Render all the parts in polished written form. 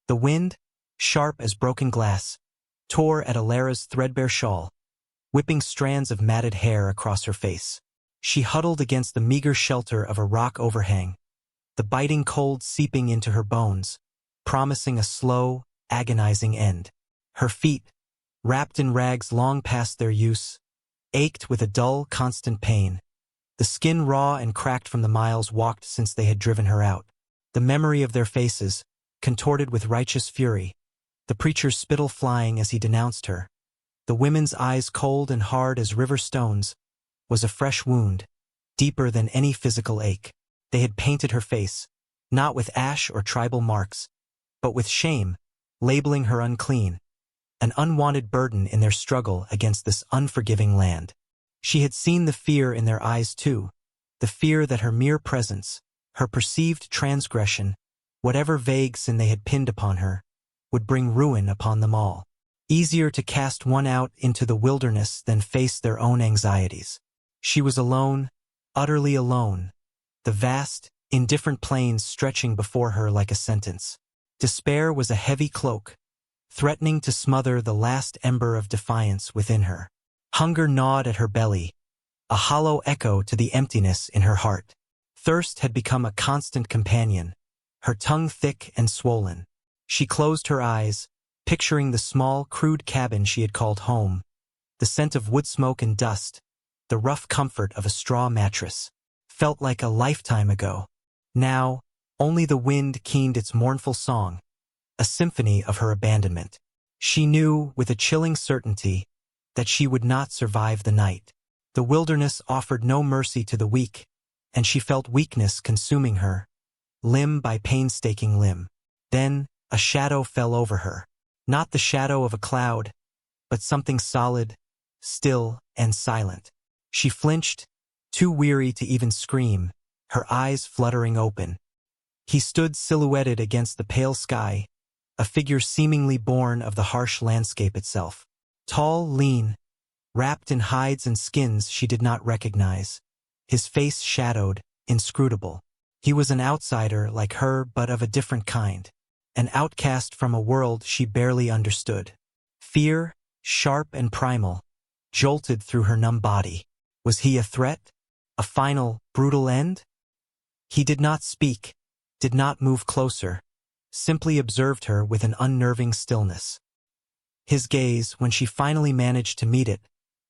The wind, sharp as broken glass, tore at Alara's threadbare shawl, whipping strands of matted hair across her face. She huddled against the meager shelter of a rock overhang, the biting cold seeping into her bones, promising a slow, agonizing end. Her feet, wrapped in rags long past their use, ached with a dull, constant pain, the skin raw and cracked from the miles walked since they had driven her out. The memory of their faces, contorted with righteous fury, the preacher's spittle flying as he denounced her, the women's eyes cold and hard as river stones, was a fresh wound, deeper than any physical ache. They had painted her face, not with ash or tribal marks, but with shame, labeling her unclean, an unwanted burden in their struggle against this unforgiving land. She had seen the fear in their eyes too, the fear that her mere presence, her perceived transgression, whatever vague sin they had pinned upon her, would bring ruin upon them all. Easier to cast one out into the wilderness than face their own anxieties. She was alone, utterly alone, the vast, indifferent plains stretching before her like a sentence. Despair was a heavy cloak, threatening to smother the last ember of defiance within her. Hunger gnawed at her belly, a hollow echo to the emptiness in her heart. Thirst had become a constant companion, her tongue thick and swollen. She closed her eyes, picturing the small, crude cabin she had called home, the scent of wood smoke and dust, the rough comfort of a straw mattress. Felt like a lifetime ago. Now, only the wind keened its mournful song, a symphony of her abandonment. She knew, with a chilling certainty, that she would not survive the night. The wilderness offered no mercy to the weak, and she felt weakness consuming her, limb by painstaking limb. Then, a shadow fell over her. Not the shadow of a cloud, but something solid, still, and silent. She flinched, too weary to even scream, her eyes fluttering open. He stood silhouetted against the pale sky, a figure seemingly born of the harsh landscape itself. Tall, lean, wrapped in hides and skins she did not recognize, his face shadowed, inscrutable. He was an outsider like her but of a different kind, an outcast from a world she barely understood. Fear, sharp and primal, jolted through her numb body. Was he a threat? A final, brutal end? He did not speak, did not move closer, simply observed her with an unnerving stillness. His gaze, when she finally managed to meet it,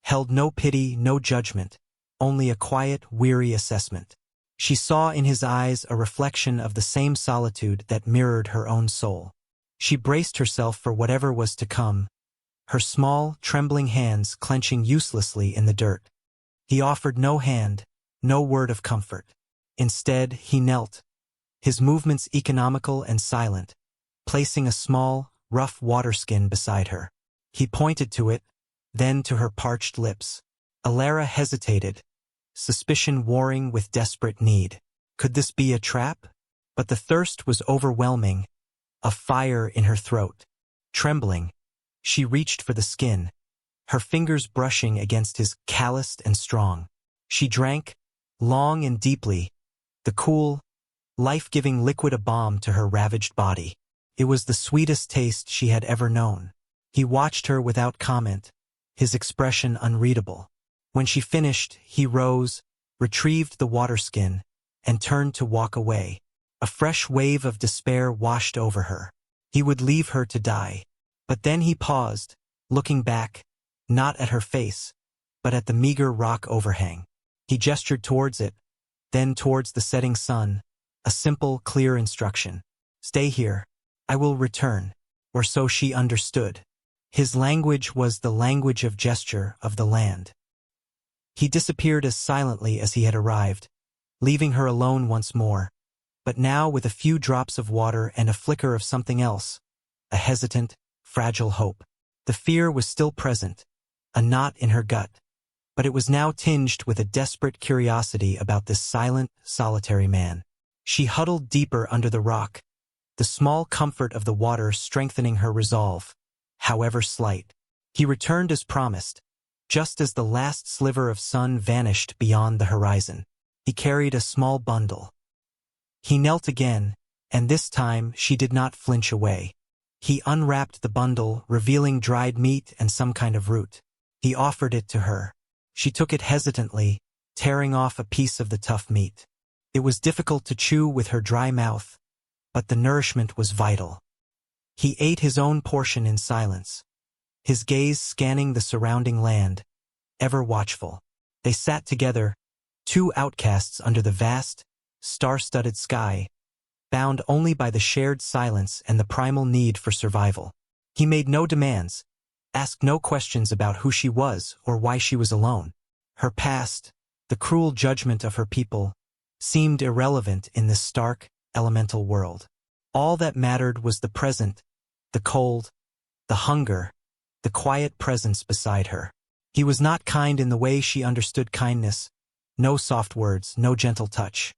held no pity, no judgment, only a quiet, weary assessment. She saw in his eyes a reflection of the same solitude that mirrored her own soul. She braced herself for whatever was to come, her small, trembling hands clenching uselessly in the dirt. He offered no hand, no word of comfort. Instead, he knelt, his movements economical and silent, placing a small, rough waterskin beside her. He pointed to it, then to her parched lips. Alara hesitated, suspicion warring with desperate need. Could this be a trap? But the thirst was overwhelming, a fire in her throat. Trembling, she reached for the skin, her fingers brushing against his calloused and strong. She drank, long and deeply, the cool, life-giving liquid a balm to her ravaged body. It was the sweetest taste she had ever known. He watched her without comment, his expression unreadable. When she finished, he rose, retrieved the waterskin, and turned to walk away. A fresh wave of despair washed over her. He would leave her to die. But then he paused, looking back, not at her face, but at the meager rock overhang. He gestured towards it, then towards the setting sun, a simple, clear instruction. Stay here. I will return. Or so she understood. His language was the language of gesture of the land. He disappeared as silently as he had arrived, leaving her alone once more, but now with a few drops of water and a flicker of something else, a hesitant, fragile hope. The fear was still present, a knot in her gut, but it was now tinged with a desperate curiosity about this silent, solitary man. She huddled deeper under the rock, the small comfort of the water strengthening her resolve, however slight. He returned as promised, just as the last sliver of sun vanished beyond the horizon. He carried a small bundle. He knelt again, and this time she did not flinch away. He unwrapped the bundle, revealing dried meat and some kind of root. He offered it to her. She took it hesitantly, tearing off a piece of the tough meat. It was difficult to chew with her dry mouth, but the nourishment was vital. He ate his own portion in silence, his gaze scanning the surrounding land, ever watchful. They sat together, two outcasts under the vast, star-studded sky, bound only by the shared silence and the primal need for survival. He made no demands, asked no questions about who she was or why she was alone. Her past, the cruel judgment of her people, seemed irrelevant in this stark, elemental world. All that mattered was the present, the cold, the hunger, the quiet presence beside her. He was not kind in the way she understood kindness, no soft words, no gentle touch.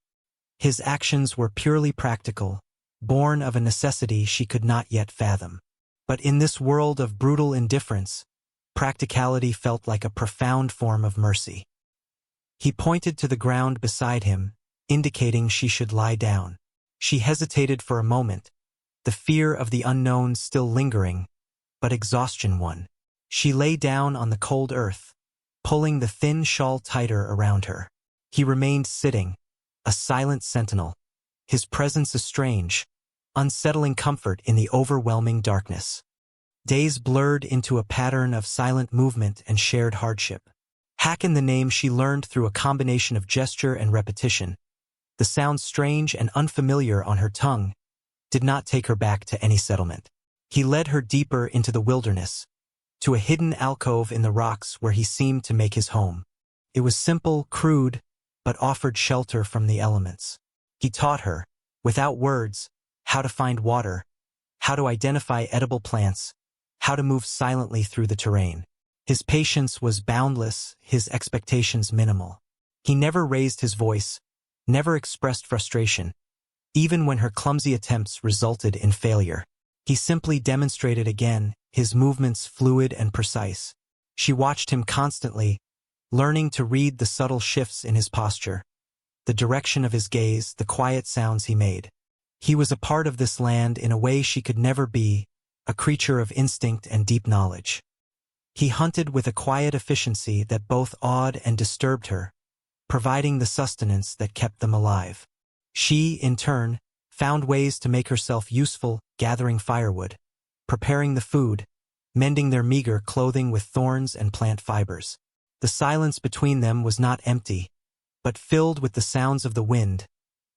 His actions were purely practical, born of a necessity she could not yet fathom. But in this world of brutal indifference, practicality felt like a profound form of mercy. He pointed to the ground beside him, indicating she should lie down. She hesitated for a moment, the fear of the unknown still lingering, but exhaustion won. She lay down on the cold earth, pulling the thin shawl tighter around her. He remained sitting, a silent sentinel, his presence a strange, unsettling comfort in the overwhelming darkness. Days blurred into a pattern of silent movement and shared hardship. Hacken, the name she learned through a combination of gesture and repetition, the sound strange and unfamiliar on her tongue, did not take her back to any settlement. He led her deeper into the wilderness, to a hidden alcove in the rocks where he seemed to make his home. It was simple, crude, but offered shelter from the elements. He taught her, without words, how to find water, how to identify edible plants, how to move silently through the terrain. His patience was boundless, his expectations minimal. He never raised his voice, never expressed frustration, even when her clumsy attempts resulted in failure. He simply demonstrated again, his movements fluid and precise. She watched him constantly, learning to read the subtle shifts in his posture, the direction of his gaze, the quiet sounds he made. He was a part of this land in a way she could never be, a creature of instinct and deep knowledge. He hunted with a quiet efficiency that both awed and disturbed her, providing the sustenance that kept them alive. She, in turn, found ways to make herself useful, gathering firewood, preparing the food, mending their meager clothing with thorns and plant fibers. The silence between them was not empty, but filled with the sounds of the wind,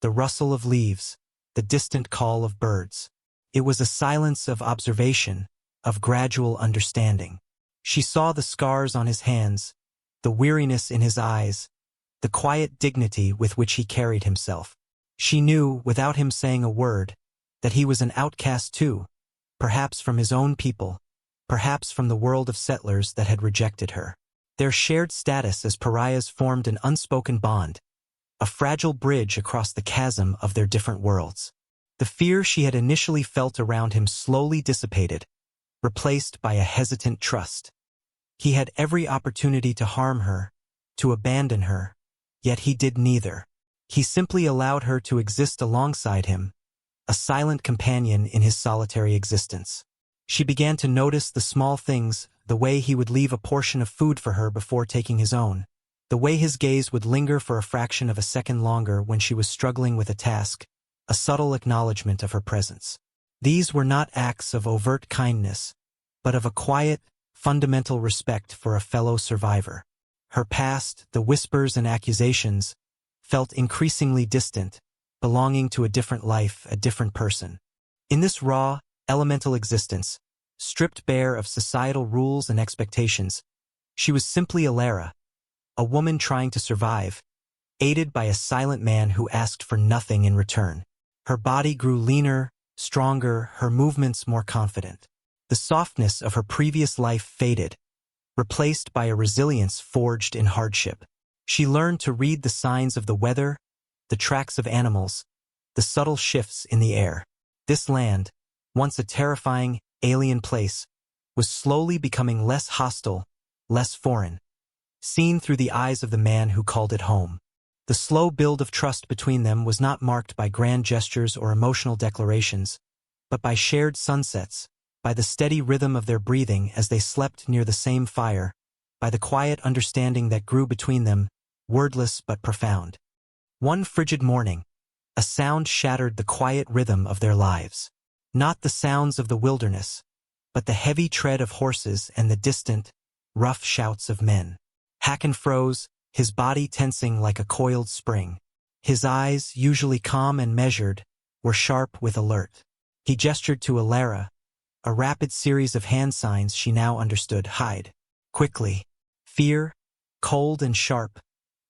the rustle of leaves, the distant call of birds. It was a silence of observation, of gradual understanding. She saw the scars on his hands, the weariness in his eyes, the quiet dignity with which he carried himself. She knew, without him saying a word, that he was an outcast too, perhaps from his own people, perhaps from the world of settlers that had rejected her. Their shared status as pariahs formed an unspoken bond, a fragile bridge across the chasm of their different worlds. The fear she had initially felt around him slowly dissipated, replaced by a hesitant trust. He had every opportunity to harm her, to abandon her, yet he did neither. He simply allowed her to exist alongside him, a silent companion in his solitary existence. She began to notice the small things, the way he would leave a portion of food for her before taking his own, the way his gaze would linger for a fraction of a second longer when she was struggling with a task, a subtle acknowledgement of her presence. These were not acts of overt kindness, but of a quiet, fundamental respect for a fellow survivor. Her past, the whispers and accusations, felt increasingly distant, belonging to a different life, a different person. In this raw, elemental existence, stripped bare of societal rules and expectations, she was simply Alara, a woman trying to survive, aided by a silent man who asked for nothing in return. Her body grew leaner, stronger, her movements more confident. The softness of her previous life faded, replaced by a resilience forged in hardship. She learned to read the signs of the weather, the tracks of animals, the subtle shifts in the air. This land, once a terrifying, alien place, was slowly becoming less hostile, less foreign, seen through the eyes of the man who called it home. The slow build of trust between them was not marked by grand gestures or emotional declarations, but by shared sunsets, by the steady rhythm of their breathing as they slept near the same fire, by the quiet understanding that grew between them, wordless but profound. One frigid morning, a sound shattered the quiet rhythm of their lives. Not the sounds of the wilderness, but the heavy tread of horses and the distant, rough shouts of men. Hakon froze, his body tensing like a coiled spring. His eyes, usually calm and measured, were sharp with alert. He gestured to Alara, a rapid series of hand signs she now understood. Hide. Quickly. Fear, cold and sharp,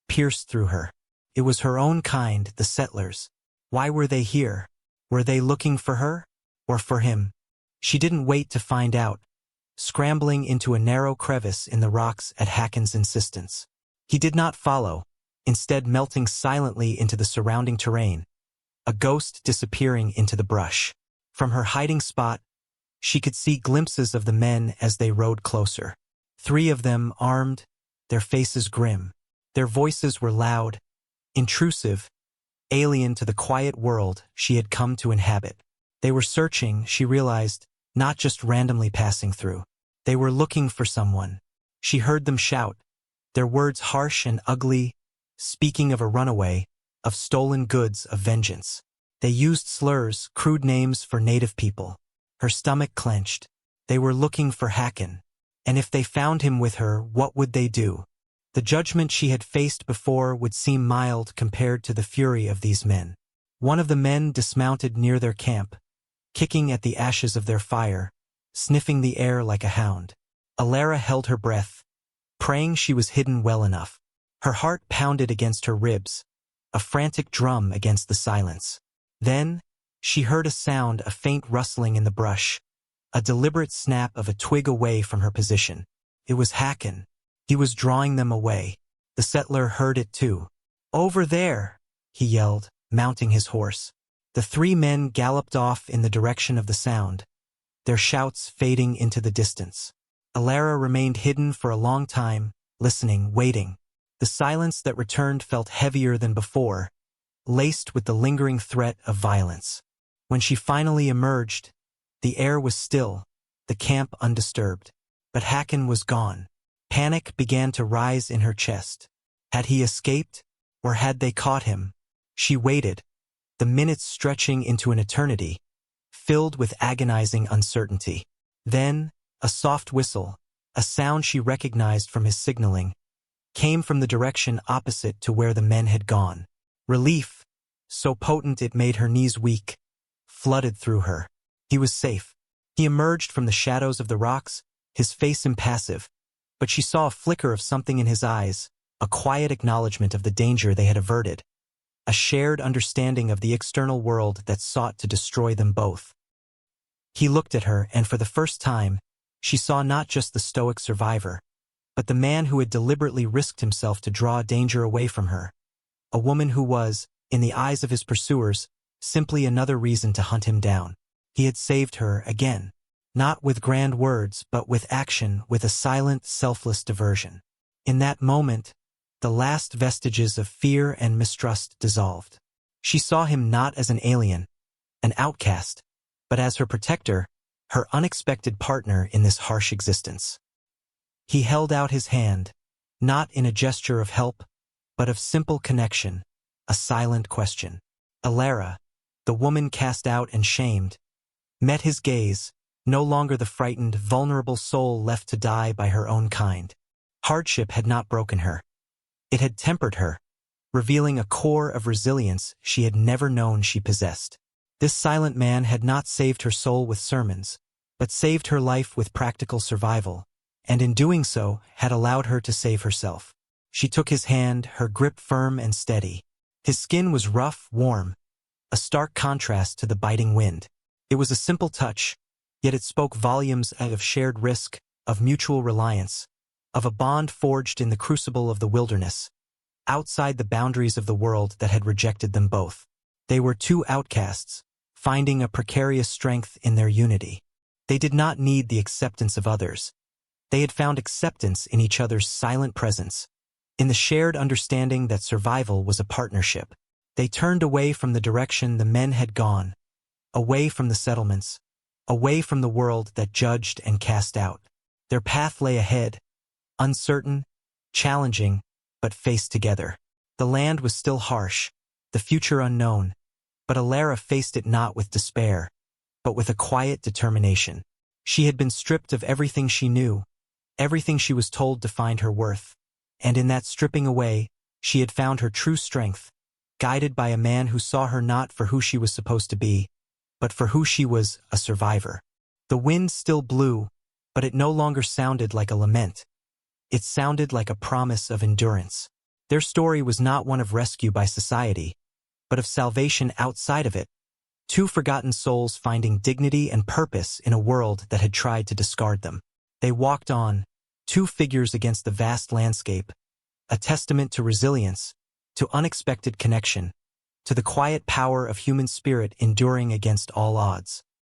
pierced through her. It was her own kind, the settlers. Why were they here? Were they looking for her? Or for him? She didn't wait to find out, scrambling into a narrow crevice in the rocks at Hakon's insistence. He did not follow, instead melting silently into the surrounding terrain, a ghost disappearing into the brush. From her hiding spot, she could see glimpses of the men as they rode closer. 3 of them armed, their faces grim. Their voices were loud, intrusive, alien to the quiet world she had come to inhabit. They were searching, she realized, not just randomly passing through. They were looking for someone. She heard them shout, their words harsh and ugly, speaking of a runaway, of stolen goods, of vengeance. They used slurs, crude names for native people. Her stomach clenched. They were looking for Hakon. And if they found him with her, what would they do? The judgment she had faced before would seem mild compared to the fury of these men. One of the men dismounted near their camp, kicking at the ashes of their fire, sniffing the air like a hound. Alara held her breath, praying she was hidden well enough. Her heart pounded against her ribs, a frantic drum against the silence. Then, she heard a sound, a faint rustling in the brush, a deliberate snap of a twig away from her position. It was Hakon. He was drawing them away. The settler heard it too. "Over there!" he yelled, mounting his horse. The 3 men galloped off in the direction of the sound, their shouts fading into the distance. Alara remained hidden for a long time, listening, waiting. The silence that returned felt heavier than before, laced with the lingering threat of violence. When she finally emerged, the air was still, the camp undisturbed. But Hakon was gone. Panic began to rise in her chest. Had he escaped, or had they caught him? She waited, the minutes stretching into an eternity, filled with agonizing uncertainty. Then, a soft whistle, a sound she recognized from his signaling, came from the direction opposite to where the men had gone. Relief, so potent it made her knees weak, flooded through her. He was safe. He emerged from the shadows of the rocks, his face impassive, but she saw a flicker of something in his eyes, a quiet acknowledgement of the danger they had averted, a shared understanding of the external world that sought to destroy them both. He looked at her, and for the first time, she saw not just the stoic survivor, but the man who had deliberately risked himself to draw danger away from her. A woman who was, in the eyes of his pursuers, simply another reason to hunt him down. He had saved her again. Not with grand words, but with action, with a silent, selfless diversion. In that moment, the last vestiges of fear and mistrust dissolved. She saw him not as an alien, an outcast, but as her protector, her unexpected partner in this harsh existence. He held out his hand, not in a gesture of help, but of simple connection, a silent question. Alara, the woman cast out and shamed, met his gaze, no longer the frightened, vulnerable soul left to die by her own kind. Hardship had not broken her. It had tempered her, revealing a core of resilience she had never known she possessed. This silent man had not saved her soul with sermons, but saved her life with practical survival, and in doing so had allowed her to save herself. She took his hand, her grip firm and steady. His skin was rough, warm, a stark contrast to the biting wind. It was a simple touch, yet it spoke volumes of shared risk, of mutual reliance, of a bond forged in the crucible of the wilderness, outside the boundaries of the world that had rejected them both. They were 2 outcasts, finding a precarious strength in their unity. They did not need the acceptance of others. They had found acceptance in each other's silent presence, in the shared understanding that survival was a partnership. They turned away from the direction the men had gone, away from the settlements, away from the world that judged and cast out. Their path lay ahead, uncertain, challenging, but faced together. The land was still harsh, the future unknown, but Alara faced it not with despair, but with a quiet determination. She had been stripped of everything she knew, everything she was told defined her worth, and in that stripping away, she had found her true strength, guided by a man who saw her not for who she was supposed to be, but for who she was, a survivor. The wind still blew, but it no longer sounded like a lament. It sounded like a promise of endurance. Their story was not one of rescue by society, but of salvation outside of it. Two forgotten souls finding dignity and purpose in a world that had tried to discard them. They walked on, two figures against the vast landscape, a testament to resilience, to unexpected connection, to the quiet power of human spirit enduring against all odds.